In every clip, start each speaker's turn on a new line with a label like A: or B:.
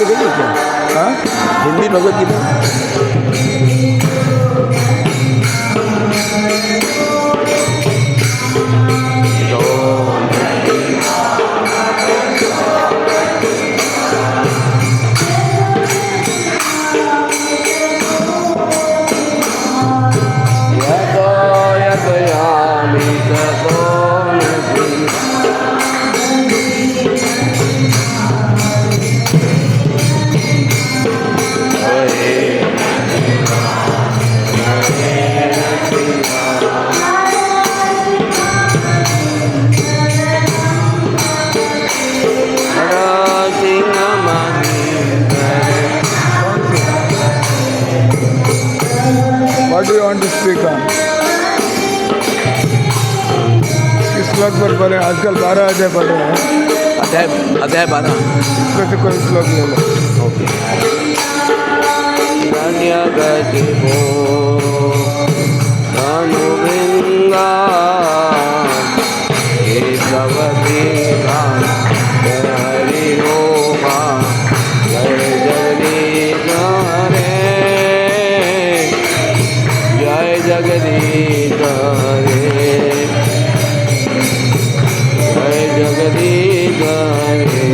A: गई है क्या?
B: हाँ
A: Hindi Bhagavad Gita
B: What do you want to speak on? किस श्लोक पर पढ़े? आजकल 12 अध्याय पढ़ रहे हैं।
A: अध्याय 12
B: इसमें से कोई श्लोक ले लो।
A: ओके। गतिभो अनुवृंगा केशवती हरि रोहा जय जगदीश हरे जय जगदीश हरे जय जगदीश हरे।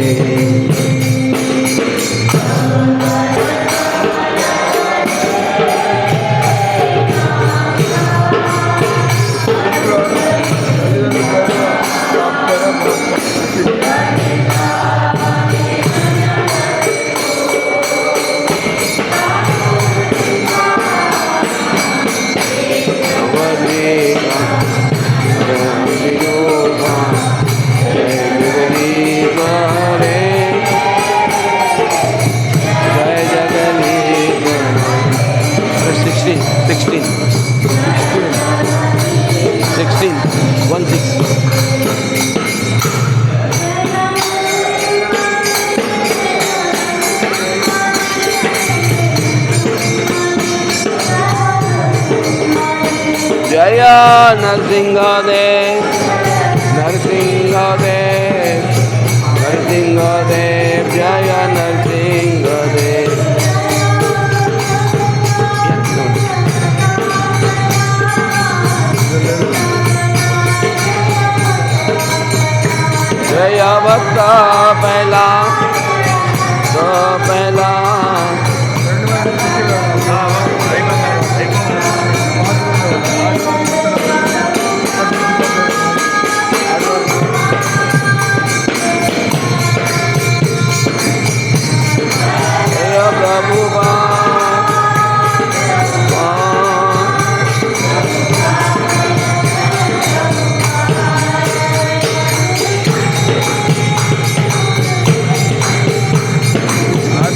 A: जय नरसिंहदेव नरसिंहदेव नरसिंहदेव जय नरसिंहदेव। जय भक्ता पहला तो पहला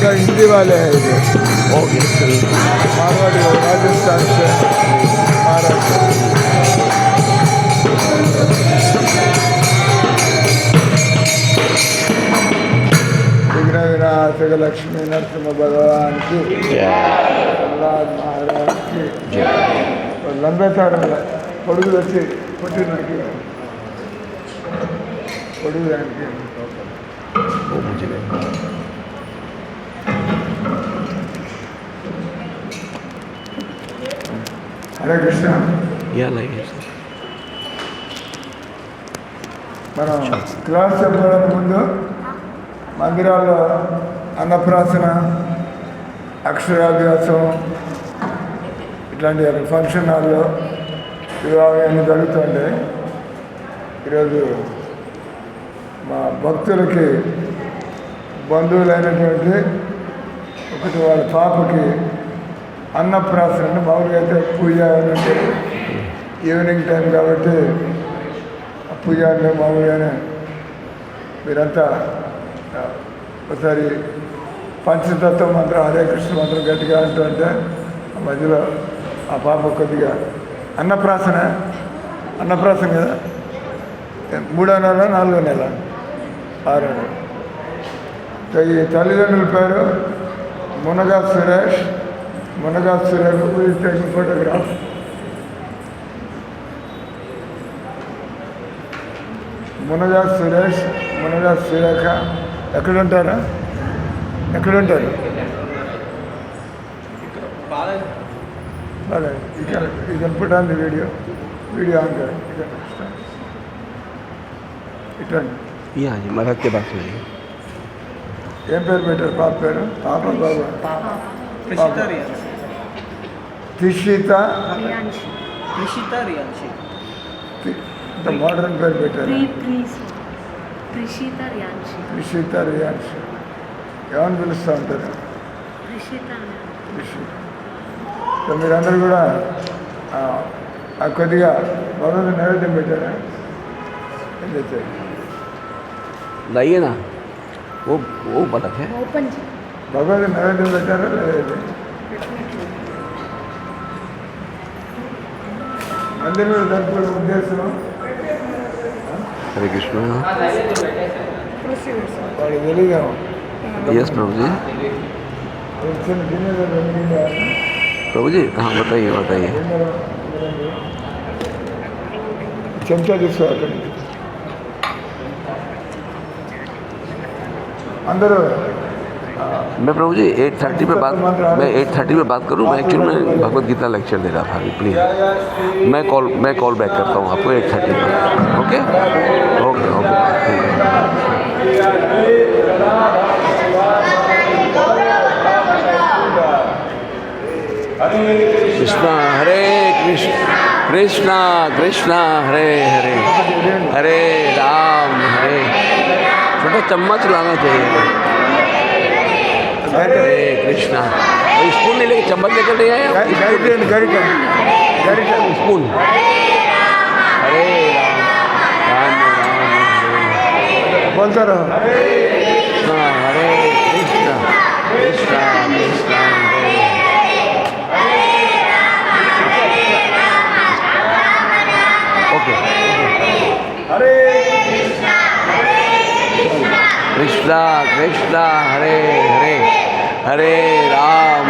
B: हिंदी वाले हैं इधर।
A: ओके।
B: मारवाड़ी राजस्थान से महाराष्ट्र। विघ्न विनाशक लक्ष्मी नरसिंह भगवान की प्रहलाद महाराज की और लंबे तार పొడుగు వచ్చి పుట్టినకి పొడుగు దానికి హరే కృష్ణ. మనం క్లాస్ చెప్పడానికి ముందు మందిరాల్లో అన్నప్రాసన అక్షరాభ్యాసం ఇట్లాంటి ఫంక్షన్ హాల్లో వివాహం అన్నీ జరుగుతుండే. ఈరోజు మా భక్తులకి బంధువులైనటువంటి ఒకటి వాళ్ళ పాపకి అన్నప్రాసన అంటే మామూలుగా అయితే పూజ అంటే ఈవినింగ్ టైం కాబట్టి పూజ అంటే మామూలుగానే మీరంతా ఒకసారి పంచతత్వ మంత్రం హరే కృష్ణ మంత్రం గట్టిగా అంటుంటే ఆ మధ్యలో ఆ పాప కొద్దిగా అన్నప్రాసన కదా, 3వ నెల 4వ నెల 6వ నెల. ఈ తల్లిదండ్రుల పేరు మునగా సురేష్ టేకింగ్ ఫోటోగ్రాఫ్. మునగా సురేష్, మునగా సురేఖ. ఎక్కడుంటారా? ఎక్కడ ఉంటారు అదే ఇక్కడ put on the video on कर ఇటండి
A: यहाँ जी महाराज के पास में
B: ఏం పేరు పెట్టారు పాప పేరు పాప బాబు త్రిషిత ఇంత మోడర్న్ పేరు పెట్టారు త్రిషిత రియాన్షి ఏమని పిలుస్తూ ఉంటారు త్రిషిత మీరందరూ కూడా కొద్దిగా భగవంతుని నైవేద్యం పెట్టారా ఏం తెచ్చారు
A: लाइए ना वो बतख है
B: భగవంతుని నైవేద్యం పెట్టారా లేదా मंदिर में दर्शन उद्देश्य
A: हरे कृष्ण यस प्रभु जी प्रभु जी हाँ बताइए बताइए
B: चमचा जिसको अंदर
A: मैं प्रभु जी 8:30 पे बात करूं मैं एक्चुअली में भगवत गीता लेक्चर दे रहा था अभी प्लीज़ मैं कॉल बैक करता हूं आपको 8:30 पे ओके ओके ओके कृष्णा हरे कृष्ण कृष्णा कृष्णा हरे हरे हरे राम हरे छोटा चम्मच लाना चाहिए हरे कृष्णा स्पून नहीं लेके चम्मच लेकर नहीं आया स्पून हरे राम राम राम
B: बोलता रहो
A: कृष्णा हरे कृष्णा कृष्णा कृष्णा ओके
B: हरे
A: कृष्णा कृष्णा हरे हरे हरे राम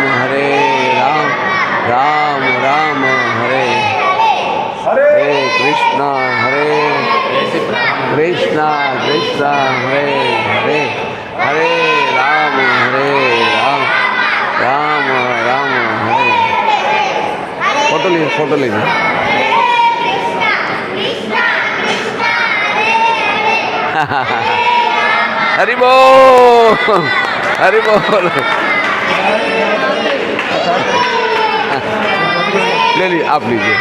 A: राम राम हरे
B: हरे
A: कृष्णा कृष्णा कृष्णा हरे हरे हरे राम राम राम हरे फोटो लीजिए हरि बोल हरि बोल ले लीजिए आप लीजिए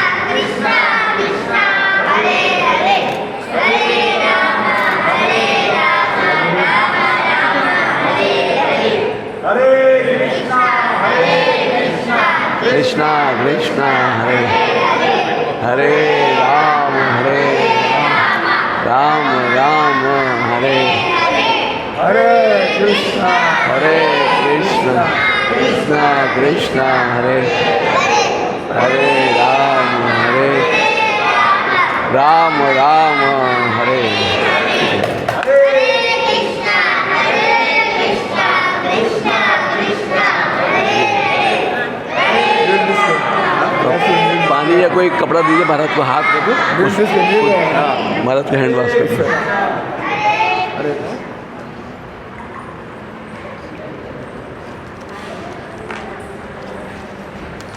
A: कृष्णा कृष्णा हरे हरे राम राम राम हरे
B: हरे कृष्णा
A: कृष्णा कृष्णा हरे हरे राम राम हरे पानी या कोई कपड़ा दीजिए भारत को हाथ कर दो भारत का हैंड वॉश कर दो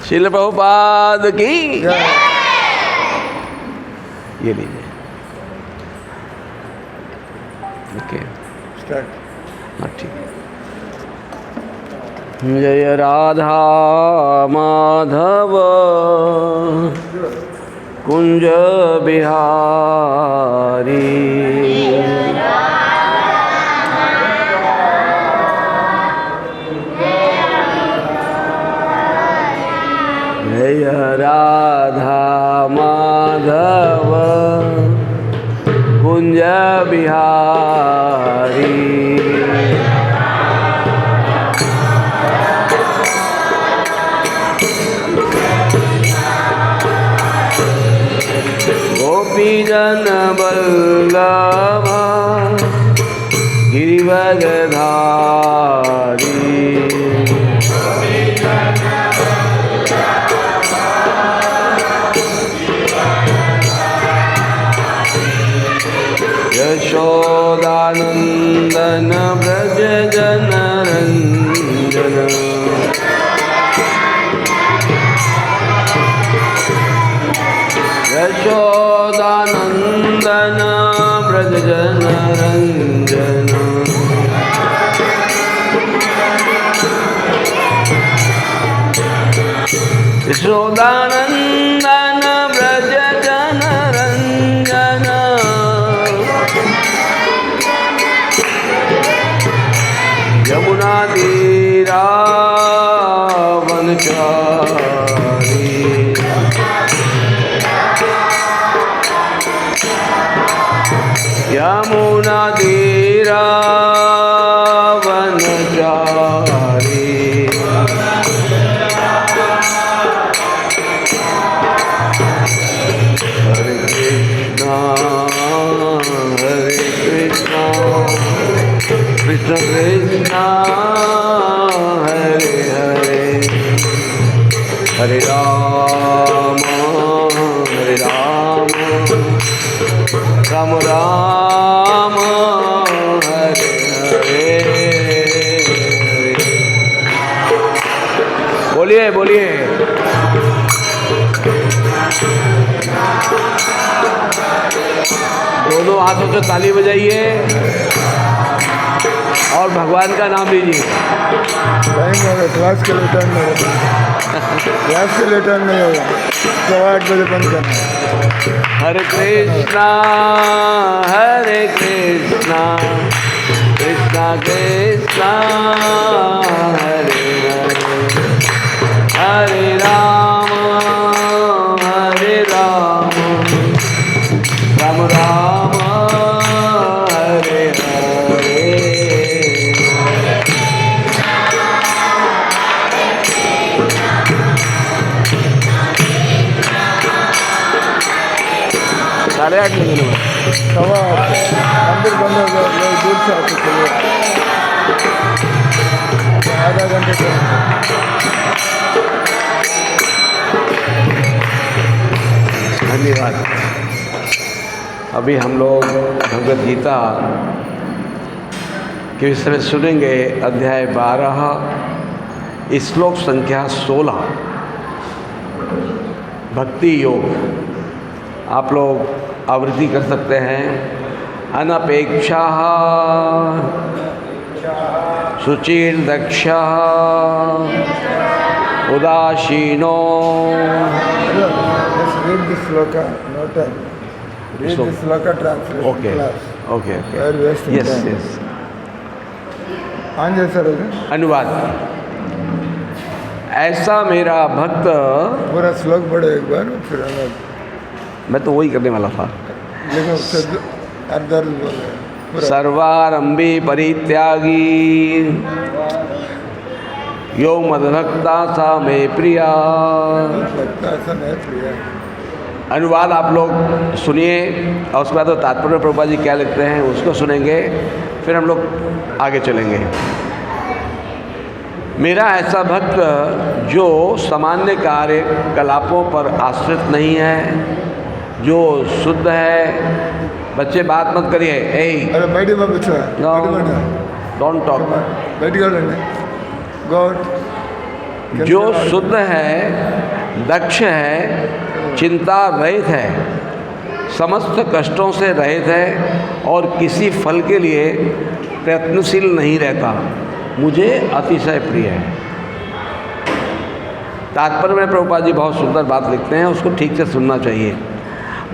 A: श्रील प्रभुपाद की ये लीजिए ओके हाँ ठीक जय राधा माधव कुंज बिहारी जय राधा माधव कुंज बिहारी गोपीजन वल्लभ गिरिवरधारी यशोदानंदन व्रज जनरंजन यशोदानंदन व्रज जन रंजन यशोदानंदन व्रज जन रंजन यमुना तीरा वनचारी यमुना तीरा वनचारी हरे कृष्णा कृष्ण कृष्णा हरे हरे हरे राम राम राम हरे हरे। बोलिए बोलिए। दोनों हाथों से ताली बजाइए और भगवान का नाम लीजिए।
B: टाइम होगा, क्लास के लिए टाइम नहीं होगा, क्लास के लिए टाइम नहीं होगा, 8 बजे बंद करना।
A: हरे कृष्णा कृष्णा कृष्णा हरे हरे हरे राम राम राम हरे हरे। साढ़े 8 बजे
B: सवा मंदिर बंद हो गया, लोग दूर से आते चले, आधा घंटे के
A: धन्यवाद। अभी हम लोग भगवद गीता के विषय में सुनेंगे। अध्याय 12 श्लोक संख्या 16 भक्ति योग। आप लोग आवृत्ति कर सकते हैं। अनपेक्षा शुचिर दक्ष उदासीनो।
B: read this sloka, no time. Read this sloka translation
A: Okay.
B: class.
A: Okay.
B: We are wasting
A: Yes,
B: time.
A: yes.
B: On sir
A: अनुवाद। ऐसा मेरा भक्त।
B: पूरा श्लोक पढ़ो एक बार, फिर अनुवाद।
A: मैं तो वही करने वाला था।
B: लेकिन अर्ध बोल रहे हैं पूरा।
A: सर्वारंभी परित्यागी यो मद्भक्ता सा मे प्रिया।
B: भक्ता सा मैं प्रिया।
A: अनुवाद आप लोग सुनिए और उसके बाद तो तात्पर्य प्रभुपाद जी क्या लिखते हैं उसको सुनेंगे, फिर हम लोग आगे चलेंगे। मेरा ऐसा भक्त जो सामान्य कार्यकलापों पर आश्रित नहीं है, जो शुद्ध है। बच्चे बात मत करिए।
B: अरे बैठी बाबू
A: डोंट टॉक।
B: बैठ गए गॉड
A: जो शुद्ध है, दक्ष है, चिंता रहित है, समस्त कष्टों से रहित है और किसी फल के लिए प्रयत्नशील नहीं रहता, मुझे अतिशय प्रिय है। तात्पर्य में प्रभुपाद जी बहुत सुंदर बात लिखते हैं, उसको ठीक से सुनना चाहिए।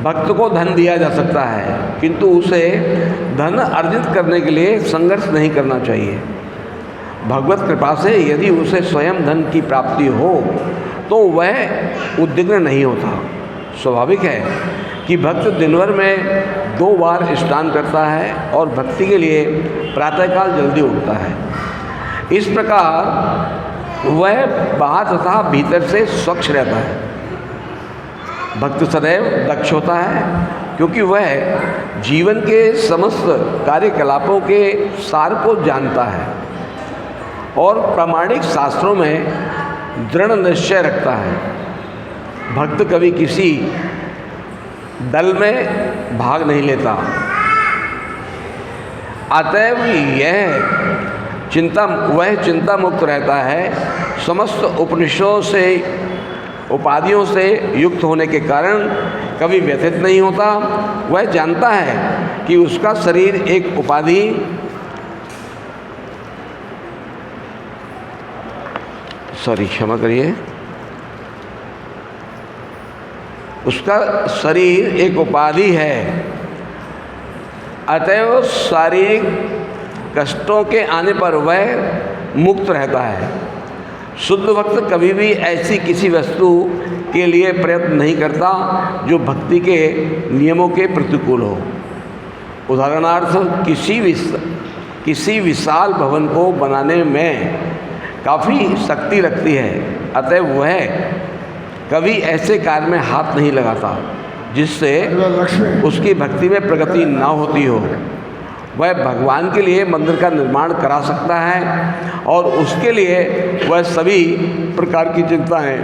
A: भक्त को धन दिया जा सकता है, किंतु उसे धन अर्जित करने के लिए संघर्ष नहीं करना चाहिए। भगवत कृपा से यदि उसे स्वयं धन की प्राप्ति हो तो वह उद्विग्न नहीं होता। स्वाभाविक है कि भक्त दिन भर में 2 बार स्नान करता है और भक्ति के लिए प्रातःकाल जल्दी उठता है। इस प्रकार वह बाहर तथा भीतर से स्वच्छ रहता है। भक्त सदैव दक्ष होता है क्योंकि वह जीवन के समस्त कार्यकलापों के सार को जानता है और प्रामाणिक शास्त्रों में दृढ़ निश्चय रखता है। भक्त कभी किसी दल में भाग नहीं लेता, अतएव वह चिंता मुक्त रहता है। समस्त उपनिषदों से उपाधियों से युक्त होने के कारण कभी व्यथित नहीं होता। वह जानता है कि उसका शरीर एक उपाधि क्षमा करिए, उसका शरीर एक उपाधि है, अतएव शारीरिक कष्टों के आने पर वह मुक्त रहता है। शुद्ध भक्त कभी भी ऐसी किसी वस्तु के लिए प्रयत्न नहीं करता जो भक्ति के नियमों के प्रतिकूल हो। उदाहरणार्थ किसी विशाल भवन को बनाने में काफ़ी शक्ति लगती है, अतः वह कभी ऐसे कार्य में हाथ नहीं लगाता जिससे उसकी भक्ति में प्रगति ना होती हो। वह भगवान के लिए मंदिर का निर्माण करा सकता है और उसके लिए वह सभी प्रकार की चिंताएं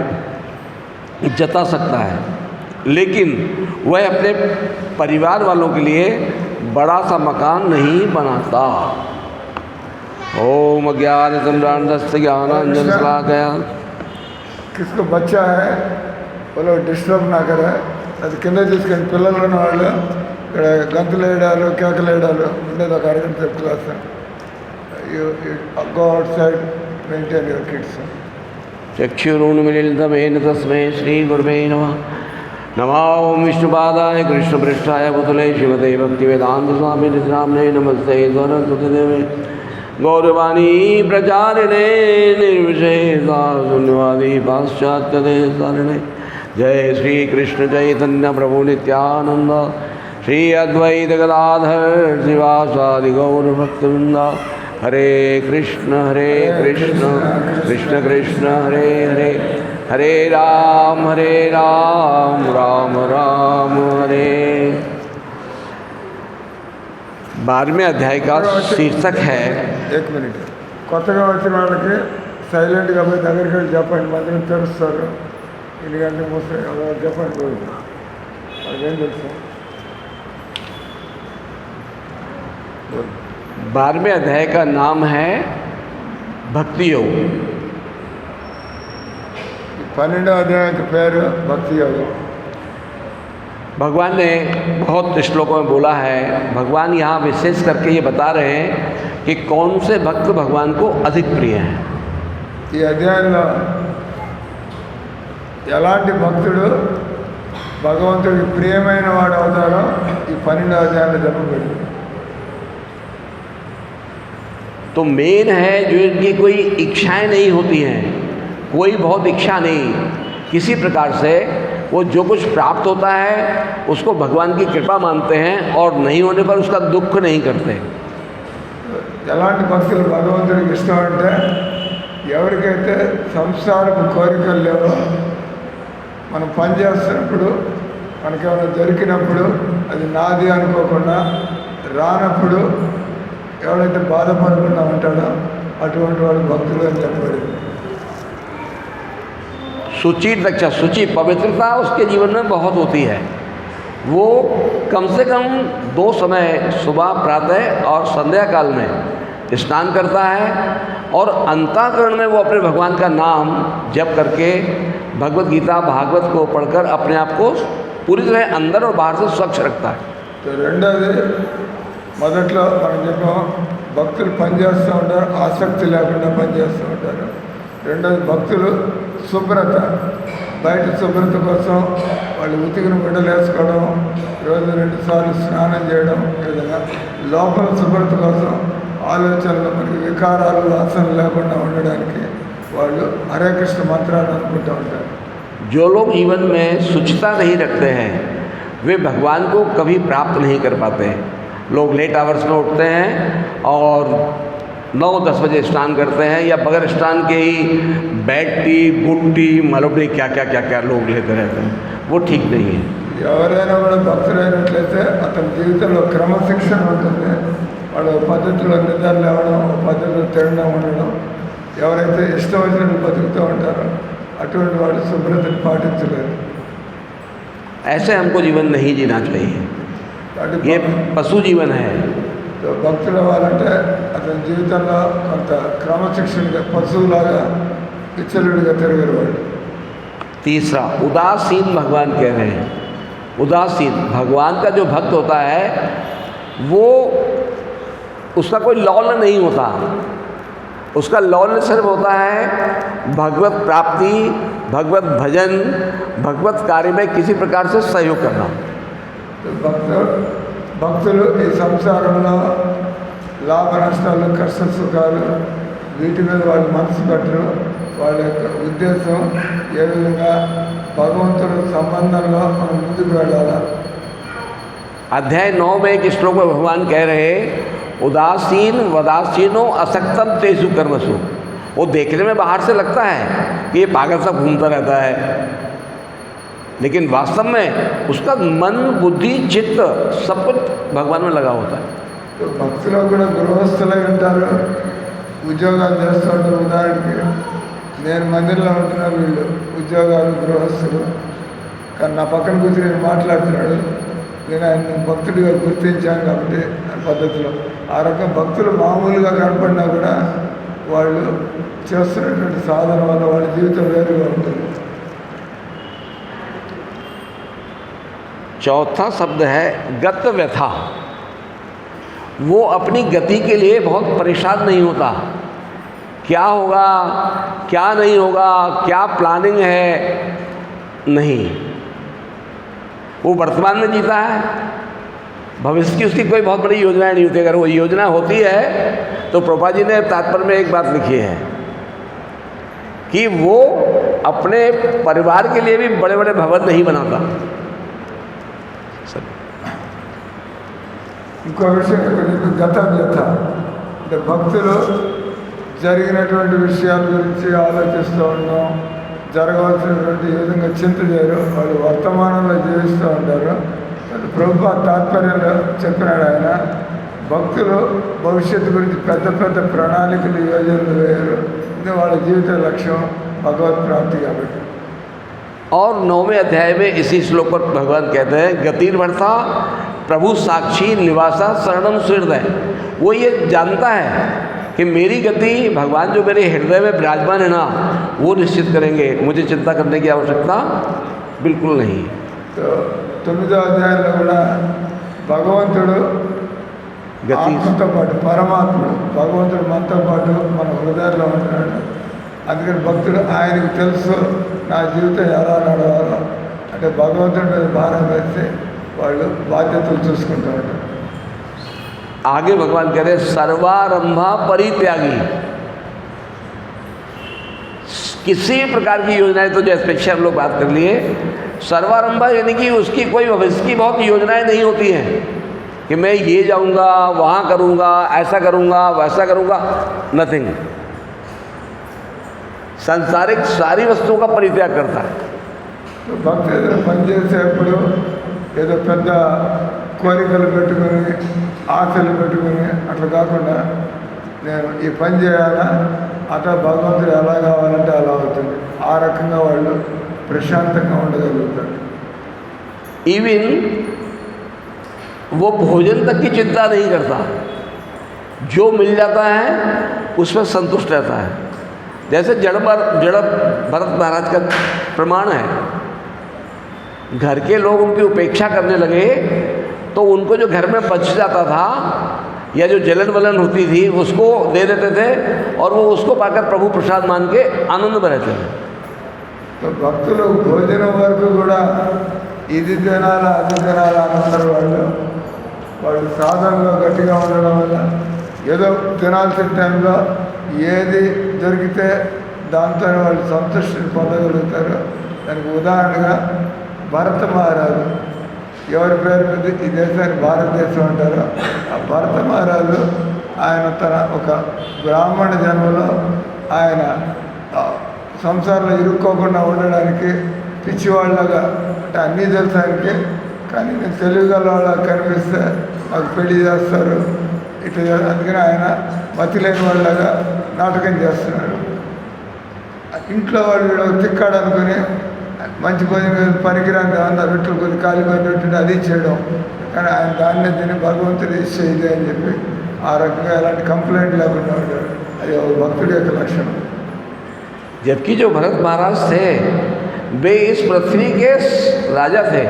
A: जता सकता है, लेकिन वह अपने परिवार वालों के लिए बड़ा सा मकान नहीं बनाता। ओम अज्ञानतिमिरान्धस्य ज्ञानाञ्जनशलाकया।
B: किसको बच्चा है वो लोग डिस्टर्ब ना करे, అది కింద తీసుకొని పిల్లలు ఉన్న వాళ్ళు ఇక్కడ గంతులు వేయడాలు కేకలు వేయడాలు ఉండేది ఒక అరగంట సేపు class. You go outside maintain your kids.
A: चक्षुरुन्मीलितमेन तस्मै श्रीगुरुवे नमः. नमो विष्णुपादाय कृष्णपृष्ठाय भूतले श्रीमते भक्तिवेदान्तस्वामिने नाम्ने नमस्ते सरस्वतीदेवे गौरवाणी प्रचारिणे निर्विशेषशून्यवादी पाश्चात्यदेशतारिणे. जय श्री कृष्ण चैतन्य प्रभु नित्यानंद श्री अद्वैत गदाधर शिवासादि गौर भक्तवृंद. हरे कृष्ण कृष्ण कृष्ण हरे हरे, हरे राम राम राम हरे. 12वें अध्याय का शीर्षक है.
B: एक मिनट, కొత్తగా వచ్చిన వాళ్ళకి సైలెంట్గా పోయి దగ్గరికి వెళ్ళి చెప్పండి, మందిని తెరుస్తారు. ఎందుకంటే మూసి చెప్పండి పోయి వాళ్ళకేం తెలుసు.
A: 12वें अध्याय का नाम है भक्ति योग.
B: 12వ अध्याय का పేరు भक्ति योग.
A: भगवान ने बहुत श्लोकों में बोला है. भगवान यहाँ विशेष करके ये बता रहे हैं कि कौन से भक्त भगवान को अधिक प्रिय हैं.
B: ఈ అధ్యాయంలో ఎలాంటి భక్తుడు భగవంతుడికి ప్రియమైన వాడు అవుతారో ఈ 12వ అధ్యాయంలో చెప్పబడింది.
A: तो मेन है जो इनकी कोई इच्छाएं नहीं होती हैं, कोई बहुत इच्छा नहीं, किसी प्रकार से वो जो कुछ प्राप्त होता है उसको भगवान की कृपा मानते हैं और नहीं होने पर उसका दुख नहीं करते.
B: ఎలాంటి భక్తులు భగవంతుడికి ఇష్టం అంటే ఎవరికైతే సంసారపు కోరికలు లేవో, మనం పని చేస్తున్నప్పుడు మనకేమైనా దొరికినప్పుడు అది నాది అనుకోకుండా రానప్పుడు ఎవరైతే బాధపడకుండా ఉంటాడో అటువంటి వాడు భక్తులు అని చెప్పబడింది.
A: शुचि रक्षा, शुचि पवित्रता उसके जीवन में बहुत होती है. वो कम से कम 2 समय सुबह प्रातः और संध्या काल में स्नान करता है और अंतःकरण में वो अपने भगवान का नाम जप करके भगवत गीता भागवत को पढ़कर अपने आप को पूरी तरह अंदर और बाहर से स्वच्छ रखता है.
B: तो రెండోది, మొదట్లో మనం చెప్పాం భక్తులు పనిచేస్తూ ఉంటారు, ఆసక్తి లేకుండా పనిచేస్తూ ఉంటారు. రెండోది భక్తులు శుభ్రత, బయట శుభ్రత కోసం వాళ్ళు ఉతికిన గుడ్డలు వేసుకోవడం, రోజు 2 సార్లు స్నానం చేయడం, ఈ విధంగా లోపల శుభ్రత కోసం ఆలోచనలు మనకి వికారాలు వాసన లేకుండా ఉండడానికి వాళ్ళు హరే కృష్ణ మంత్రాన్ని అనుకుంటూ ఉంటారు.
A: जो लोग जीवन में शुचिता नहीं रखते हैं वे भगवान को कभी प्राप्त नहीं कर पाते. लोग लेट आवर्स में उठते हैं और 9-10 बजे स्नान करते हैं या बगैर स्नान के ही बेड टी, गुड टी, मालूम नहीं क्या क्या लोग लेते रहते हैं. वो ठीक नहीं है.
B: ఎవరైనా కూడా భక్తులైనట్లయితే అతని జీవితంలో క్రమశిక్షణ ఉంటుంది. వాళ్ళు పద్ధతిలో నిద్ర లేవడం, పద్ధతిలో తినడం ఉండడం. ఎవరైతే ఇష్టం వచ్చినట్టు బతుకుతూ ఉంటారో అటువంటి వాడు శుభ్రతను పాటించలేదు.
A: ऐसे हमको जीवन नहीं जीना चाहिए. ये पशु जीवन है.
B: భక్తుల వాళ్ళంటే అతని జీవితంలో కొంత క్రమశిక్షణగా పశువులాగా విచ్చలుడిగా తిరగరు వాళ్ళు.
A: तीसरा, उदासीन भगवान कह रहे हैं। उदासीन, भगवान का जो भक्त होता है वो उसका कोई लौल्य नहीं होता, उसका लौल्य सिर्फ होता है भगवत प्राप्ति, भगवत भजन, भगवत कार्य में किसी प्रकार से सहयोग करना।
B: భక్తులు ఈ సంసారంలో లాభ నష్టాలు, కష్ట సుఖాలు వీటి మీద వాళ్ళు మనసు పెట్టరు. వాళ్ళ యొక్క ఉద్దేశం ఏ విధంగా భగవంతుడి సంబంధంలో మనం ముందుకు వెళ్ళాలా.
A: अध्याय 9 में एक श्लोक में भगवान कह रहे, उदासीन वदासीनो असक्तम तेसु कर्मसु। वो देखने में बाहर से लगता है कि ये पागल सा घूमता रहता है, लेकिन वास्तव में उसका मन, बुद्धि, चित्त सब कुछ भगवान में लगा होता है।
B: तो భక్తులు కూడా గృహస్థులై ఉంటారు, ఉద్యోగాలు చేస్తూ ఉంటారు. ఉదాహరణకి నేను మందిరంలో ఉంటున్నా, వీళ్ళు ఉద్యోగాలు గృహస్థులు, కానీ నా పక్కన కూర్చొని నేను మాట్లాడుతున్నాడు. నేను ఆయన భక్తుడిగా గుర్తించాను కాబట్టి ఆ పద్ధతిలో ఆ రకం భక్తులు మామూలుగా కనపడినా కూడా వాళ్ళు చేస్తున్నటువంటి సాధన వల్ల వాళ్ళ జీవితం వేరుగా ఉంటుంది.
A: चौथा शब्द है गत व्यथा। वो अपनी गति के लिए बहुत परेशान नहीं होता, क्या होगा क्या नहीं होगा, क्या प्लानिंग है, नहीं, वो वर्तमान में जीता है। भविष्य की उसकी कोई बहुत बड़ी योजनाएं नहीं होती। अगर वो योजना होती है तो प्रभुपाद जी ने तात्पर्य में एक बात लिखी है कि वो अपने परिवार के लिए भी बड़े बड़े भवन नहीं बनाता।
B: ఇంకో విషయం ఇక్కడ గత వ్యథ అంటే భక్తులు జరిగినటువంటి విషయాల గురించి ఆలోచిస్తూ ఉన్నాం, జరగవలసినటువంటి ఏ విధంగా చింత చేయరు, వాళ్ళు వర్తమానంలో జీవిస్తూ ఉంటారు. ప్రభుపాద తాత్పర్యంలో చెప్పినాడు ఆయన, భక్తులు భవిష్యత్తు గురించి పెద్ద పెద్ద ప్రణాళికలు, యోజనలు వేయరు. ఇది వాళ్ళ జీవిత లక్ష్యం భగవత్ ప్రాప్తి కాబట్టి.
A: और 9वें अध्याय में इसी श्लोक पर भगवान कहते हैं, गतिर्भर्ता प्रभु साक्षी निवासा शरणम हृदय। वो ये जानता है कि मेरी गति भगवान जो मेरे हृदय में विराजमान है ना, वो निश्चित करेंगे, मुझे चिंता करने की आवश्यकता बिल्कुल नहीं।
B: तो 9వ అధ్యాయంలో కూడా భగవంతుడు ఆత్మతో పాటు, పరమాత్ముడు భగవంతుడు మనతో పాటు మన హృదయాల్లో ఉంటున్నాడు. అందుకని భక్తుడు ఆయనకు తెలుసు నా జీవితం ఎలా నడవాలో, అంటే భగవంతుడి మీద భారం వేస్తే వాళ్ళు బాధ్యతలు చూసుకుంటూ ఉంటారు.
A: आगे भगवान कह रहे सर्वारंभा परित्यागी। किसी प्रकार की योजनाएं, तो जैसे पेक्षा हम लोग बात कर लिए, सर्वारंभा यानी कि उसकी कोई भविष्य की बहुत योजनाएं नहीं होती हैं कि मैं ये जाऊंगा, वहाँ करूंगा, ऐसा करूंगा, वैसा करूंगा, नथिंग। सांसारिक सारी वस्तुओं का परित्याग करता है।
B: तो भक्त ఏదైనా పని చేసేప్పుడు ఏదో పెద్ద కోరికలు పెట్టుకొని, ఆశలు పెట్టుకొని అట్లా కాకుండా నేను ఈ పని చేయాలా, అట్లా భగవంతుడు ఎలా కావాలంటే అలా అవుతుంది. ఆ రకంగా వాళ్ళు ప్రశాంతంగా ఉండగలుగుతారు.
A: इवन वो भोजन तक की चिंता नहीं करता, जो मिल जाता है उसमें संतुष्ट रहता है। जैसे जड़ भरत महाराज का प्रमाण है, घर के लोग उनकी उपेक्षा करने लगे तो उनको जो घर में बच जाता था या जो जलन वलन होती थी उसको दे देते थे और वो उसको पाकर प्रभु प्रसाद मान के आनंद में रहते थे।
B: तो భక్తులు భోజనం వరకు కూడా ఇది తినాలా అది తినాలా అన్నారు. వాళ్ళు సాధనలో గట్టిగా ఉండడం వల్ల ఏదో తినాల్సిన టైంలో ఏది దొరికితే దాంతో వాళ్ళు సంతృష్టిని పొందగలుగుతారు. దానికి ఉదాహరణగా భరత మహారాజు, ఎవరి పేరు మీద ఈ దేశాన్ని భారతదేశం అంటారో ఆ భరత మహారాజు, ఆయన తన ఒక బ్రాహ్మణ జన్మలో ఆయన సంసారంలో ఇరుక్కోకుండా ఉండడానికి పిచ్చివాళ్ళగా, అంటే అన్నీ తెలుసానికి, కానీ నేను తెలివిగల వాళ్ళ కనిపిస్తే నాకు పెళ్లి చేస్తారు ఇట్లా. అందుకని ఆయన మతి లేని వాళ్ళగా నాటకం చేస్తున్నాడు. ఇంట్లో వాళ్ళు తిక్కాడు అనుకుని మంచి భోజనం పనికిరాని అన్న రొట్టెలు కొద్ది కాలిపోయిన రొట్టెలు అది చేయడం, కానీ ఆయన దాన్నే తిని భగవంతుడు ఇచ్చే ఇదే అని చెప్పి ఆ రకంగా ఎలాంటి కంప్లైంట్ లేకుండా ఉంటాడు. అది ఒక భక్తుడి యొక్క లక్షణం.
A: जबकि जो भरत महाराज थे वे इस पृथ्वी के राजा थे,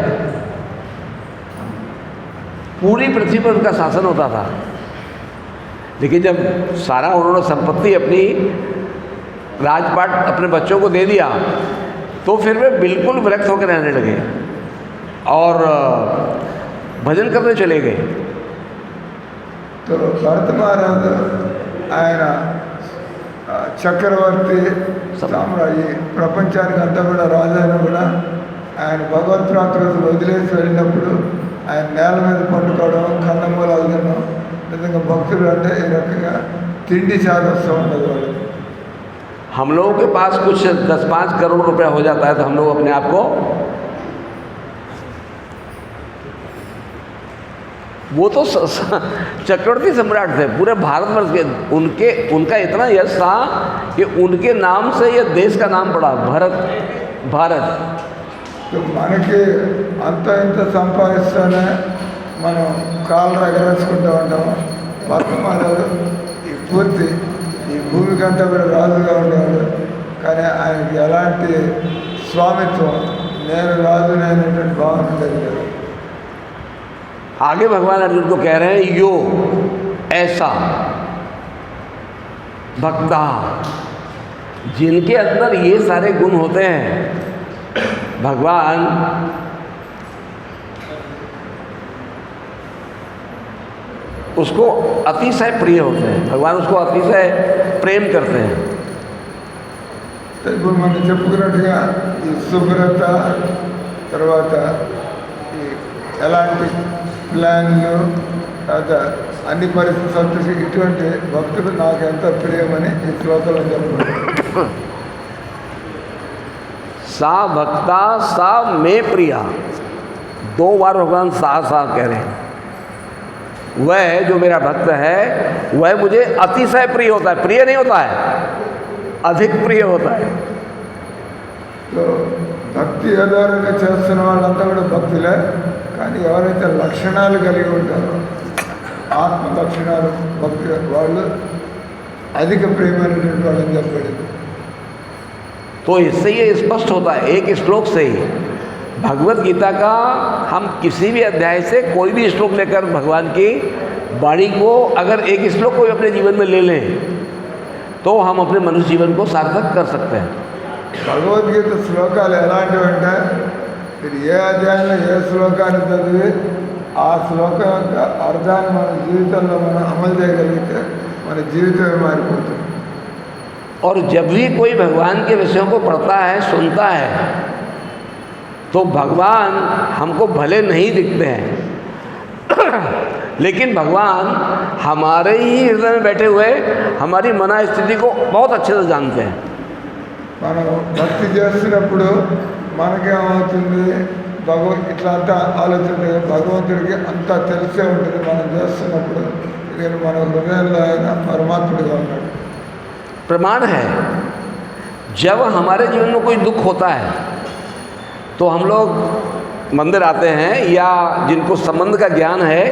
A: पूरी पृथ्वी पर उनका शासन होता था। लेकिन जब सारा उन्होंने संपत्ति अपनी राजपाट अपने बच्चों को दे दिया तो फिर वे बिल्कुल विरक्त होकर रहने लगे और भजन करने चले गए।
B: तो भरत महाराज ఆయన చక్రవర్తి సామ్రాజ్య ప్రపంచానికి అంతా కూడా రాజైనా కూడా ఆయన భగవత్ ప్రాకృతిని వదిలేసి వెళ్ళినప్పుడు ఆయన నేల మీద పండుకోవడం, కందమూలాలు తినడం, నిజంగా భక్తులు అంటే ఈ రకంగా తిండి చాదస్తూ ఉండదు వాళ్ళు.
A: हम लोगों के पास कुछ 10-5 करोड़ रुपया हो जाता है तो हम लोग अपने आप को, वो तो चक्रवर्ती सम्राट थे पूरे भारतवर्ष के, उनका इतना यश था कि उनके नाम से यह देश का नाम पड़ा भारत.
B: तो మనకి అంత ఇంత సంపాదిస్తేనే మనం కాళ్ళు ఎగరేసుకుంటూ ఉంటాము. భర్తమానాలు ఈ పూర్తి ఈ భూమికి అంతా కూడా రాజుగా ఉండేవాడు, కానీ ఆయనకి ఎలాంటి స్వామిత్వం, నేను రాజుని అనేటువంటి భావన ఉండేది కదా.
A: आगे भगवान अर्जुन को कह रहे हैं यो ऐसा भक्ता जिनके अंदर ये सारे गुण होते हैं, भगवान उसको अतिशय प्रिय होते हैं, भगवान उसको अतिशय प्रेम करते हैं.
B: ఇప్పుడు మనం చెప్పుకున్నట్టుగా ఈ శుభ్రత తర్వాత ఈ ఎలాంటి ప్లాన్లు తర్వాత అన్ని పరిస్థితులు సంతృష్టి ఇటువంటి భక్తులు నాకు ఎంత ప్రియమని ఈ శ్లోకంలో చెప్పుకుంటారు.
A: सा भक्ता सा मैं प्रिया, 2 बार भगवान सा कह रहे हैं. वह जो मेरा भक्त है वह मुझे अतिशय प्रिय होता है, प्रिय नहीं होता है, अधिक प्रिय होता है.
B: तो భక్తి ఆధారంగా చేస్తున్న వాళ్ళంతా కూడా భక్తులే, కానీ ఎవరైతే లక్షణాలు కలిగి ఉంటారో ఆత్మ లక్షణాలు భక్తి వాళ్ళు అధిక ప్రేమైనటువంటి వాళ్ళని చెప్పాడు.
A: तो इससे ये स्पष्ट होता है एक श्लोक से ही, भगवत गीता का हम किसी भी अध्याय से कोई भी श्लोक लेकर भगवान की वाणी को अगर एक श्लोक को भी अपने जीवन में ले लें तो हम अपने मनुष्य जीवन को सार्थक कर सकते हैं.
B: భగవద్గీత శ్లోకాలు ఎలాంటివి అంటే మీరు ఏ అధ్యాయంలో ఏ శ్లోకాన్ని చదివి ఆ శ్లోకం యొక్క అర్థాన్ని మన జీవితంలో మనం అమలు చేయగలిగితే మన జీవితమే మారిపోతుంది.
A: और जब भी कोई भगवान के विषयों को पढ़ता है, सुनता है, तो भगवान हमको भले नहीं दिखते हैं लेकिन भगवान हमारे ही हृदय में बैठे हुए हमारी मना स्थिति को बहुत अच्छे से जानते हैं.
B: మనం భక్తి చేస్తున్నప్పుడు మనకేమవుతుంది, ఇట్లా అంతా ఆలోచన భగవంతుడికి అంతా తెలిసే ఉంటుంది. మనం చేస్తున్నప్పుడు నేను మన హృదయంలో ఆయన పరమాత్ముడిగా ఉన్నాడు.
A: प्रमाण है, जब हमारे जीवन में कोई दुख होता है तो हम लोग मंदिर आते हैं या जिनको संबंध का ज्ञान है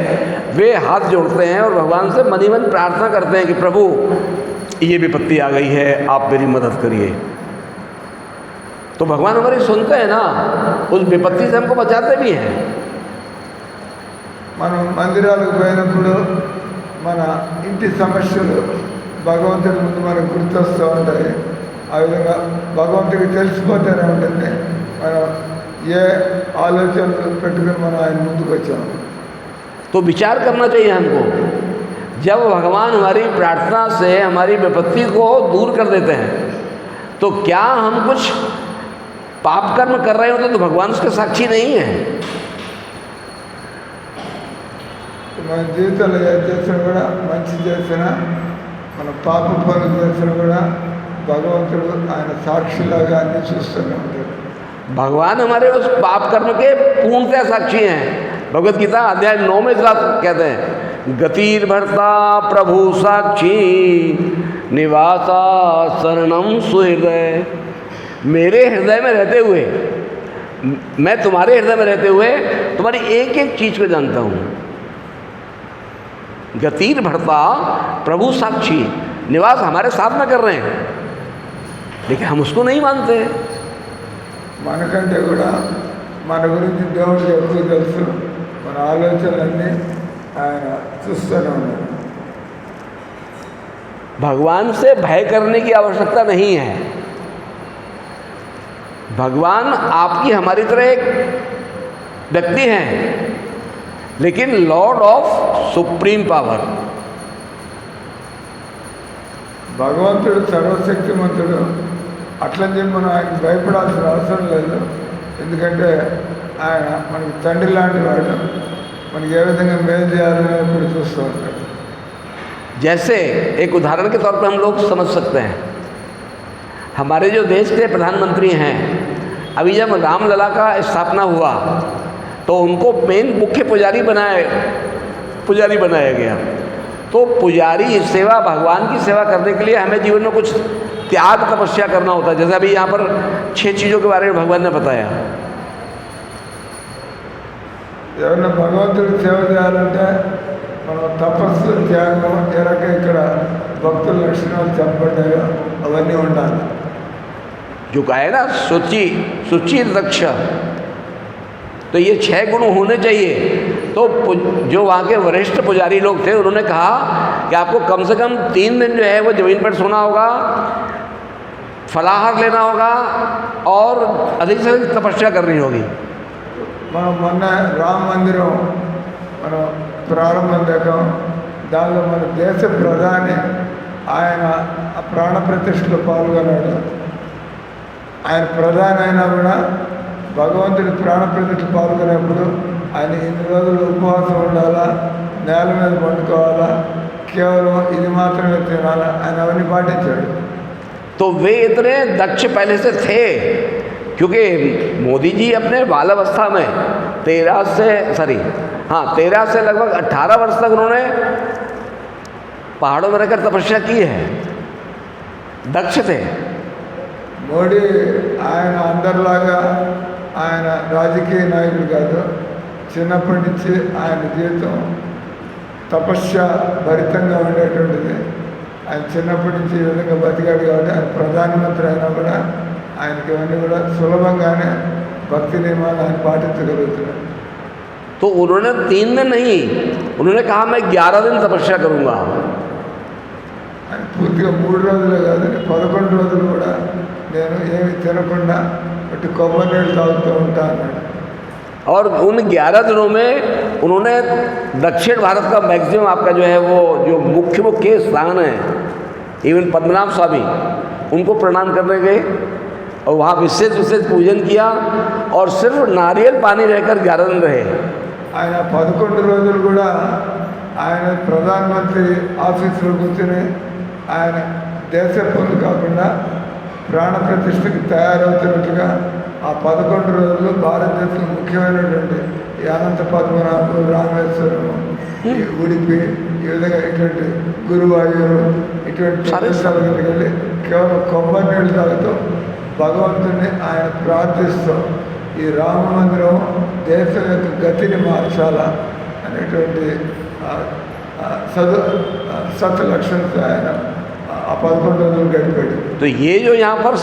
A: वे हाथ जोड़ते हैं और भगवान से मन ही मन प्रार्थना करते हैं कि प्रभु ये विपत्ति आ गई है, आप मेरी मदद करिए. तो भगवान हमारी सुनते हैं ना, उस विपत्ति से हमको बचाते भी हैं.
B: మనం మందిరాలకు పోయినప్పుడు మన ఇంటి సమస్యలు భగవంతుడి ముందు మనకు గుర్తొస్తూ ఉంటాయి. ఆ విధంగా భగవంతుడికి తెలిసిపోతూనే ఉంటుంది మనం ఏ ఆలోచనలు పెట్టుకుని మనం ఆయన ముందుకు వచ్చాము.
A: तो विचार करना चाहिए हमको, जब भगवान हमारी प्रार्थना से हमारी विपत्ति को दूर कर देते हैं तो क्या हम कुछ पाप कर्म कर रहे होते तो भगवान उसके साक्षी नहीं है.
B: మన జీవితంలో ఏది చేసినా కూడా మంచి చేసినా మన పాప పనులు చేసినా కూడా భగవంతుడు ఆయన సాక్షిలాగా అన్ని చూస్తూనే ఉంటాడు.
A: भगवान हमारे उस पाप कर्म के पूर्णतः साक्षी हैं. भगवत गीता अध्याय 9 में इस बात कहते हैं, गतिर भरता प्रभु साक्षी निवासा शरणम सुहृदय. मेरे हृदय में रहते हुए, मैं तुम्हारे हृदय में रहते हुए तुम्हारी एक एक चीज को जानता हूँ. गतिर भरता प्रभु साक्षी, निवास हमारे साथ में कर रहे हैं लेकिन हम उसको नहीं मानते.
B: మనకంటే కూడా మన గురించి దేవుడికి ఎక్కువ తెలుసు. మన ఆలోచనలన్నీ ఆయన చూస్తూనే ఉన్నారు.
A: भगवान से भय करने की आवश्यकता नहीं है. भगवान आपकी हमारी तरह एक व्यक्ति हैं, लेकिन लॉर्ड ऑफ सुप्रीम पावर.
B: భగవంతుడు సర్వశక్తిమంతుడు. అట్లని చెప్పి మనం ఆయనకు భయపడాల్సిన అవసరం లేదు. ఎందుకంటే ఆయన మనకి తండ్రి లాంటి వాడు. మనకి ఏ విధంగా మేలు చేయాలని ఎప్పుడు చూస్తూ ఉంటాడు.
A: जैसे एक उदाहरण के तौर पर हम लोग समझ सकते हैं, हमारे जो देश के प्रधानमंत्री हैं, अभी जब रामलला का स्थापना हुआ तो उनको मेन मुख्य पुजारी बनाया गया. तो पुजारी सेवा, भगवान की सेवा करने के लिए हमें जीवन में कुछ त्याग तपस्या करना होता है. जैसे अभी यहाँ पर 6 चीज़ों के बारे में भगवान ने बताया.
B: ఎవరైనా భగవంతుడికి సేవ చేయాలంటే మనం తపస్సు, త్యాగం, ఏ రకంగా ఇక్కడ భక్తుల లక్షణాలు చెప్పబడ్డాయో అవన్నీ ఉండాలి.
A: जो कहे ना शुचि दक्ष, तो ये 6 गुण होने चाहिए. तो जो वहाँ के वरिष्ठ पुजारी लोग थे, उन्होंने कहा कि आपको कम से कम 3 दिन जो है वो ज़मीन पर सोना होगा, फलाहार लेना होगा और अधिक से अधिक तपस्या करनी होगी.
B: మనం మొన్న రామ మందిరం మనం ప్రారంభం దగ్గర దానిలో మన దేశ ప్రధాని ఆయన ఆ ప్రాణ ప్రతిష్టలో పాల్గొన్నాడు. ఆయన ప్రధాని అయినా కూడా భగవంతుడి ప్రాణ ప్రతిష్ఠ పాల్గొనేప్పుడు ఆయన ఇన్ని రోజులు ఉపవాసం ఉండాలా, నేల మీద పండుకోవాలా, కేవలం ఇది మాత్రమే తినాలా, ఆయన అవన్నీ పాటించాడు.
A: तो वे इतने दक्ष पहले से थे, क्योंकि मोदी जी अपने बालावस्था में 13 से लगभग 18 वर्ष तक उन्होंने पहाड़ों में रहकर तपस्या की है. दक्ष थे.
B: మోడీ ఆయన అందరిలాగా ఆయన రాజకీయ నాయకుడు కాదు. చిన్నప్పటి నుంచి ఆయన జీవితం తపస్య భరితంగా ఉండేటువంటిది. ఆయన చిన్నప్పటి నుంచి ఈ విధంగా బతికాడు కాబట్టి ఆయన ప్రధానమంత్రి అయినా కూడా ఆయనకి ఇవన్నీ కూడా సులభంగానే భక్తి నియమాలు ఆయన పాటించగలుగుతున్నాడు.
A: तो उन्होंने 3 दिन नहीं, उन्होंने कहा मैं 11 दिन तपस्या करूँगा.
B: ఆయన పూర్తిగా 3 రోజులే కాదు, 11 రోజులు కూడా నేను ఏమి తినకుండా అటు కొబ్బరి నీళ్ళు తాగుతూ ఉంటా అన్నాడు.
A: और उन 11 दिनों में उन्होंने दक्षिण भारत का मैक्सिमम आपका जो है वो जो मुख्य स्थान है, इवन पद्मनाभ स्वामी, उनको प्रणाम करने गए और वहाँ विशेष पूजन किया और सिर्फ नारियल पानी रहकर 11 दिन रहे.
B: ఆయన 11 రోజులు కూడా ఆయన ప్రధానమంత్రి ఆఫీసులో కూర్చొని ఆయన దేశ పనులు కాకుండా ప్రాణ ప్రతిష్టకి తయారవుతున్నట్టుగా ఆ 11 రోజులు భారతదేశంలో ముఖ్యమైనటువంటి ఈ అనంత పద్మనాభం, రామేశ్వరం, ఈ ఉడిపి, ఈ విధంగా ఇటువంటి గురువాయూరు, ఇటువంటి ప్రదేశాలకు వెళ్ళి కేవలం కొబ్బరి నీళ్ళు తాగుతూ భగవంతుని ఆయన ప్రార్థిస్తూ ఈ రామ మందిరం దేశం యొక్క గతిని మార్చాలా అనేటువంటి సత్లక్షణతో ఆయన ఆ 11 రోజులు గడిపాడు.
A: तो ये जो यहाँ पर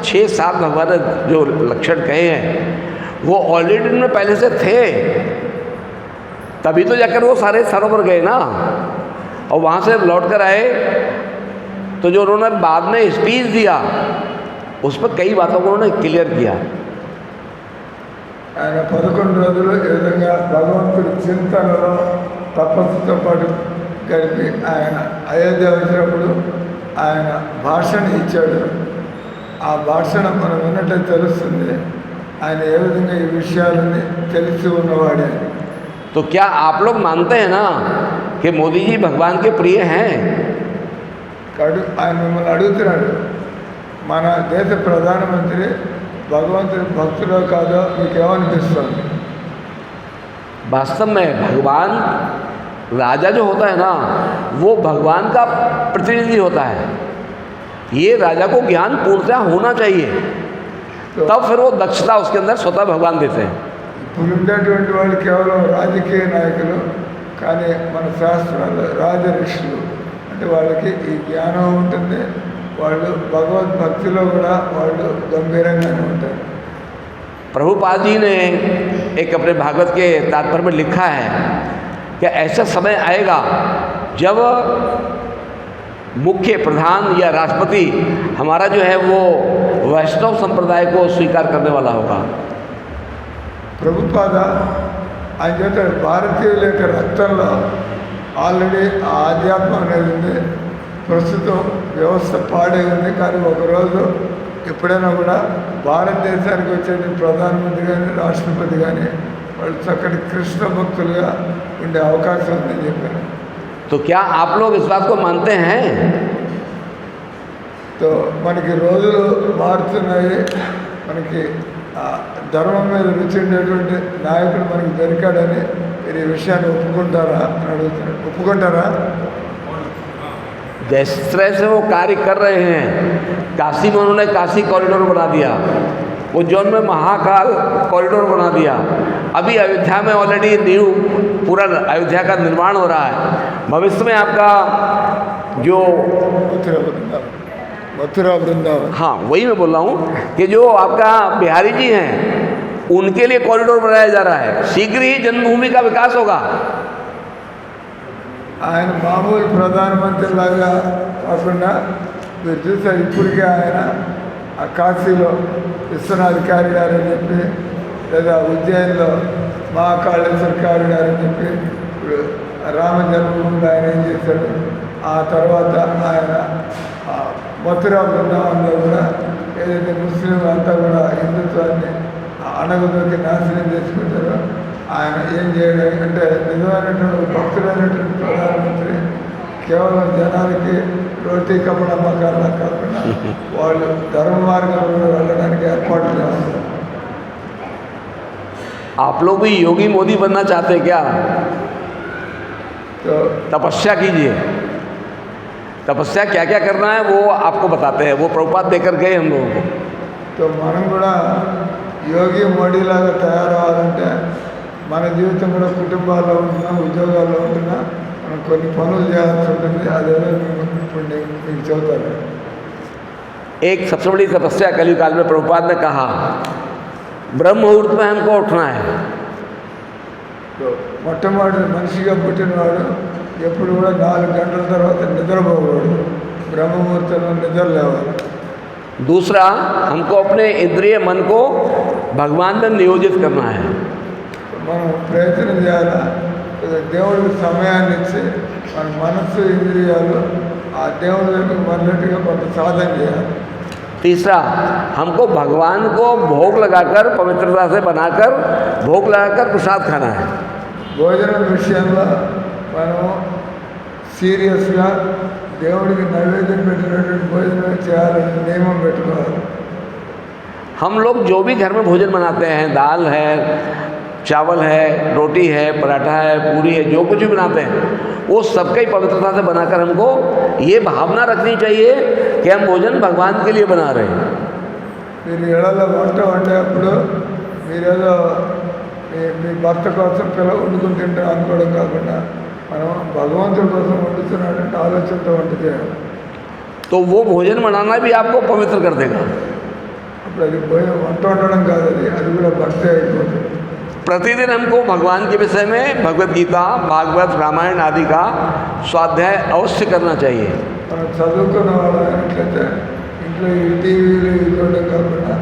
A: 6-7 भगवान ने जो लक्षण कहे हैं वो ऑलरेडी उनमें पहले से थे, तभी तो जाकर वो सारे स्थानों पर गए ना. और वहाँ से लौट कर आए तो जो उन्होंने बाद में स्पीच दिया उस पर कई बातों को उन्होंने क्लियर किया.
B: ఆయన 11 రోజులు ఈ విధంగా భగవంతుడి చింతనలో తపస్సుతో పాటు గడిపి ఆయన అయోధ్య వచ్చినప్పుడు ఆయన భాషణ ఇచ్చాడు. ఆ భాషణ మనం విన్నట్లయితే తెలుస్తుంది ఆయన ఏ విధంగా ఈ విషయాలని తెలిసి ఉన్నవాడే.
A: तो क्या आप लोग मानते हैं ना कि मोदी जी भगवान के प्रिय हैं?
B: ఆయన మిమ్మల్ని అడుగుతున్నాడు, మన దేశ ప్రధానమంత్రి భగవంతుడి భక్తులో కాదో మీకు ఏమనిపిస్తుంది?
A: वास्तव में भगवान, राजा जो होता है ना वो भगवान का प्रतिनिधि होता है. ये राजा को ज्ञान पूर्णतः होना चाहिए, तब फिर वो दक्षता उसके अंदर स्वतः भगवान देते हैं.
B: ఇప్పుడు ఉండేటువంటి వాళ్ళు కేవలం రాజకీయ నాయకులు, కానీ మన శాస్త్రాలు రాజ ఋషులు అంటే వాళ్ళకి ఈ జ్ఞానం ఉంటుంది. వాళ్ళు భగవద్భక్తిలో కూడా వాళ్ళు గంభీరంగానే ఉంటారు.
A: प्रभुपाद जी ने एक अपने भागवत के तात्पर्य में लिखा है कि ऐसा समय आएगा जब मुख्य प्रधान या राष्ट्रपति हमारा जो है वो वैष्णव संप्रदाय को स्वीकार करने वाला होगा।
B: ప్రభుపాద ఆయన చెప్తాడు, భారతీయుల యొక్క రక్తంలో ఆల్రెడీ ఆ ఆధ్యాత్మం అనేది ఉంది. ప్రస్తుతం వ్యవస్థ పాడే ఉంది. కానీ ఒకరోజు ఎప్పుడైనా కూడా భారతదేశానికి వచ్చే ప్రధానమంత్రి కానీ రాష్ట్రపతి కానీ వాళ్ళు చక్కటి కృష్ణ భక్తులుగా ఉండే అవకాశం ఉందని చెప్పారు.
A: तो क्या आप लोग इस बात को मानते हैं?
B: तो మనకి రోజులు మారుతున్నాయి. మనకి ధర్మం మీద రుచి ఉండేటువంటి నాయకుడు మనకి దొరికాడని మీరు ఈ విషయాన్ని ఒప్పుకుంటారా అని అడుగుతున్నాడు. ఒప్పుకుంటారా?
A: जिस तरह से वो कार्य कर रहे हैं, काशी में उन्होंने काशी कॉरिडोर बना दिया, उज्जैन में महाकाल कॉरिडोर बना दिया, अभी अयोध्या में ऑलरेडी न्यू पूरा अयोध्या का निर्माण हो रहा है। भविष्य में आपका जो
B: मथुरा वृंदावन,
A: हाँ वही मैं बोल रहा हूँ कि जो आपका बिहारी जी हैं उनके लिए कॉरिडोर बनाया जा रहा है। शीघ्र ही जन्मभूमि का विकास होगा।
B: ఆయన మామూలు ప్రధానమంత్రి లాగా కాకుండా మీరు చూసారు, ఇప్పటికే ఆయన ఆ కాశీలో విశ్వనాథ్ కారిడార్ అని చెప్పి, లేదా ఉజ్జయిన్లో మహాకాళేశ్వర కారిడార్ అని చెప్పి, ఇప్పుడు రామ జన్మభూమిలో ఆయన ఏం చేశాడు. ఆ తర్వాత ఆయన మథురా బృందావనంలో కూడా ఏదైతే ముస్లింలు అంతా కూడా హిందుత్వాన్ని అణగదొక్కి నాశనం చేసుకుంటారో ఆయన ఏం చేయడం అంటే నిజమైనటువంటి భక్తులైనటువంటి ప్రధానమంత్రి కేవలం జనాలకి రోటీ కపడ అమ్మకాల కాకుండా వాళ్ళు ధర్మ మార్గంలో వెళ్ళడానికి ఏర్పాటు చేస్తారు.
A: आप लोग भी योगी मोदी बनना चाहते हैं क्या?
B: तो
A: तपस्या कीजिए। तपस्या क्या क्या करना है वो आपको बताते हैं, वो प्रभुपाद देकर गए हम लोगों को।
B: तो మనం కూడా యోగి మోడీ లాగా తయారవ్వాలంటే మన జీవితం కూడా కుటుంబాల్లో ఉంటున్నా, ఉద్యోగాల్లో ఉంటున్నా మనం కొన్ని పనులు చేయాల్సి ఉంటుంది. అదేదో ఇప్పుడు మీకు చెబుతాను.
A: एक सबसे बड़ी तपस्या कलयुग काल में प्रभुपाद ने कहा, ब्रह्म मुहूर्त में हमको उठना है।
B: మొట్టమొదటి మనిషిగా పుట్టినవాడు ఎప్పుడు కూడా 4 గంటల తర్వాత నిద్రపోకూడదు. బ్రహ్మముహూర్తంలో నిద్ర లేవాలి.
A: दूसरा, हमको अपने इंद्रिय मन को भगवान में नियोजित करना है।
B: మనం ప్రయత్నం చేయాలా, దేవుడికి సమయాన్ని ఇచ్చి మన మనస్సు ఇంద్రియాలు ఆ దేవుడి వైపు మరలట్టుగా కొంత సాధన చేయాలి.
A: तीसरा, हमको भगवान को भोग लगाकर पवित्रता से बनाकर भोग लगाकर प्रसाद खाना है।
B: భోజనం విషయంలో మనం సీరియస్గా దేవుడికి నైవేద్యం పెట్టినటువంటి భోజనం చేయాలని నియమం పెట్టుకోవాలి.
A: हम लोग जो भी घर में भोजन बनाते हैं, दाल है, चावल है, रोटी है, पराठा है, पूरी है, जो कुछ भी बनाते हैं वो सबका ही पवित्रता से बनाकर हमको ये भावना रखनी चाहिए कि हम भोजन भगवान के लिए बना रहे हैं।
B: మీరు ఇళ్లలో వంట వండేటప్పుడు మీరేదో మీ భర్త కోసం వండుకుని తింటాం అనుకోవడం కాకుండా మనం భగవంతుడి కోసం వండుతున్నాడంటే ఆలోచనతో వంట చేయాలి.
A: तो वो भोजन बनाना भी आपको पवित्र कर देगा।
B: అప్పుడు అది వంట వండడం కాదు, అది కూడా భక్తి అయిపోతుంది.
A: प्रतिदिन हमको भगवान के विषय में भगवत गीता, भागवत, रामायण आदि का स्वाध्याय अवश्य करना चाहिए।
B: మనం చదువుకున్న వాళ్ళు అయినట్లయితే ఇంట్లో ఈ టీవీలు చూడడం కాకుండా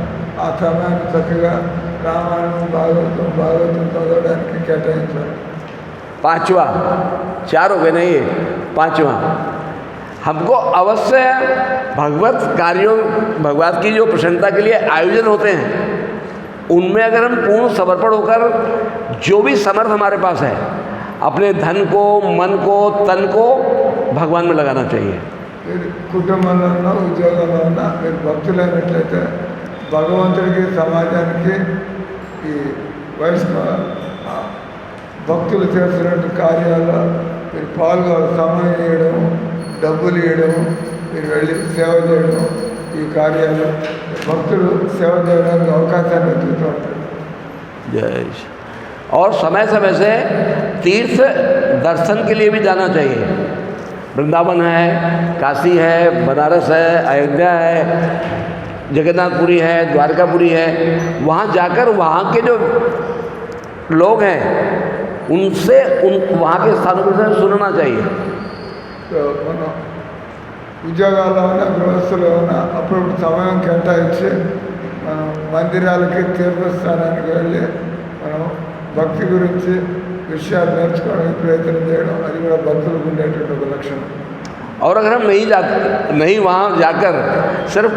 B: ఆ సమయాన్ని చక్కగా రామాయణం, భాగవతం చదవడానికి కేటాయించాలి.
A: पांचवा, 4 हो गए नहीं, पांचवा, हमको अवश्य भगवत कार्यों, भगवत की जो प्रसन्नता के लिए आयोजन होते हैं उनमें अगर हम पूर्ण समर्पण होकर जो भी समर्थ हमारे पास है अपने धन को, मन को, तन को भगवान में लगाना चाहिए।
B: మీరు కుటుంబంలో ఉన్న, ఉద్యోగంలో ఉన్న మీరు భక్తులైనట్లయితే భగవంతుడికి, సమాజానికి ఈ వైష్ణవ భక్తులు చేస్తున్న కార్యాల్లో మీరు పాల్గొని సమయం ఇవ్వడం, డబ్బులు ఇవ్వడం, మీరు వెళ్ళి సేవ చేయడం, ఈ కార్యాలు భక్తులు సేవ చేయడానికి అవకాశాన్ని వెతుకుతూ ఉంటారు.
A: जय श्री। और समय समय से तीर्थ दर्शन के लिए भी जाना चाहिए। वृंदावन है, काशी है, बनारस है, अयोध्या है, जगन्नाथपुरी है, द्वारकापुरी है, वहाँ जाकर वहाँ के जो लोग हैं उनसे वहाँ के स्थानों के विषय सुनना चाहिए।
B: సో మనం ఉద్యోగాల్లో ఉన్న గృహస్థులు ఉన్న అప్పుడప్పుడు సమయం కేటాయించి మనం మందిరాలకి తీర్థస్థానానికి వెళ్ళి మనం భక్తి గురించి విషయాలు నేర్చుకోవడానికి ప్రయత్నం చేయడం అది కూడా భక్తులకు ఉండేటువంటి ఒక లక్షణం.
A: और अगर हम नहीं वहाँ जाकर सिर्फ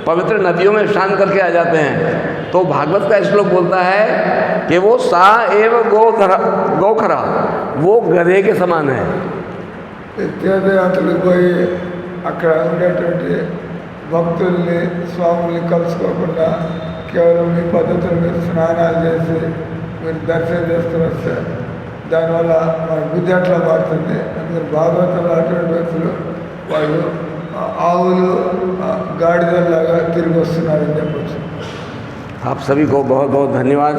A: पवित्र नदियों में स्नान करके आ जाते हैं तो भागवत का श्लोक बोलता है कि वो सा एव गौखरा, वो गधे के समान है।
B: తీర్థయాత్రలకు పోయి అక్కడ ఉండేటువంటి భక్తుల్ని స్వాముల్ని కలుసుకోకుండా కేవలం మీ పద్ధతులు మీరు స్నానాలు చేసి మీరు దర్శనం చేసుకుని వస్తే దానివల్ల మన బుద్ధి అట్లా మారుతుంది. అందుకని భాగవతంలో అటువంటి వ్యక్తులు వాళ్ళు ఆవులు గాడిదల్లాగా తిరిగి వస్తున్నారని చెప్పచ్చు.
A: आप सभी को बहुत बहुत धन्यवाद।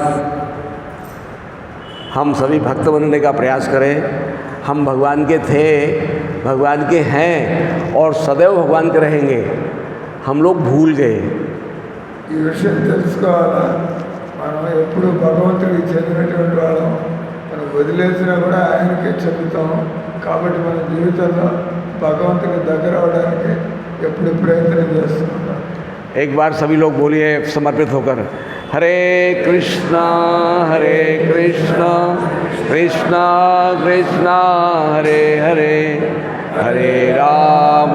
A: हम सभी भक्त बनने का प्रयास करें। हम भगवान के थे, भगवान के हैं और सदैव भगवान के रहेंगे। हम लोग भूल गए।
B: ఈ విషయం తెలుసుకోవాలా, మనం ఎప్పుడు భగవంతుడికి చెందినటువంటి వాళ్ళం, మనం వదిలేసినా కూడా ఆయనకే చెందుతాం. కాబట్టి మన జీవితంలో భగవంతుని దగ్గర అవడానికి ఎప్పుడు ప్రయత్నం చేస్తున్నాం.
A: एक बार सभी लोग बोलिए समर्पित होकर, हरे कृष्णा कृष्णा कृष्णा हरे हरे, हरे राम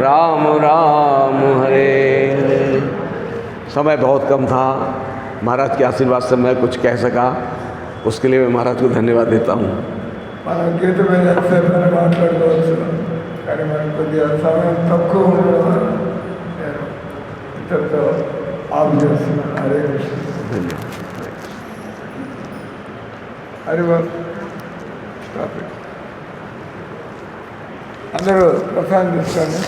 A: राम राम हरे हरे। समय बहुत कम था, महाराज के आशीर्वाद से मैं कुछ कह सका, उसके लिए मैं महाराज को धन्यवाद देता हूँ।
B: మనం గీత మీద ఎంతసేపు మాట్లాడుకోవచ్చు, కానీ మనకు కొద్దిగా సమయం తక్కువ ఉండడం వల్ల నేను ఇంతటితో ఆఫ్ చేస్తున్నాను. హరే కృష్ణ. హరి బాబు స్టాప్. అందరూ ప్రసాదం తీసుకోండి.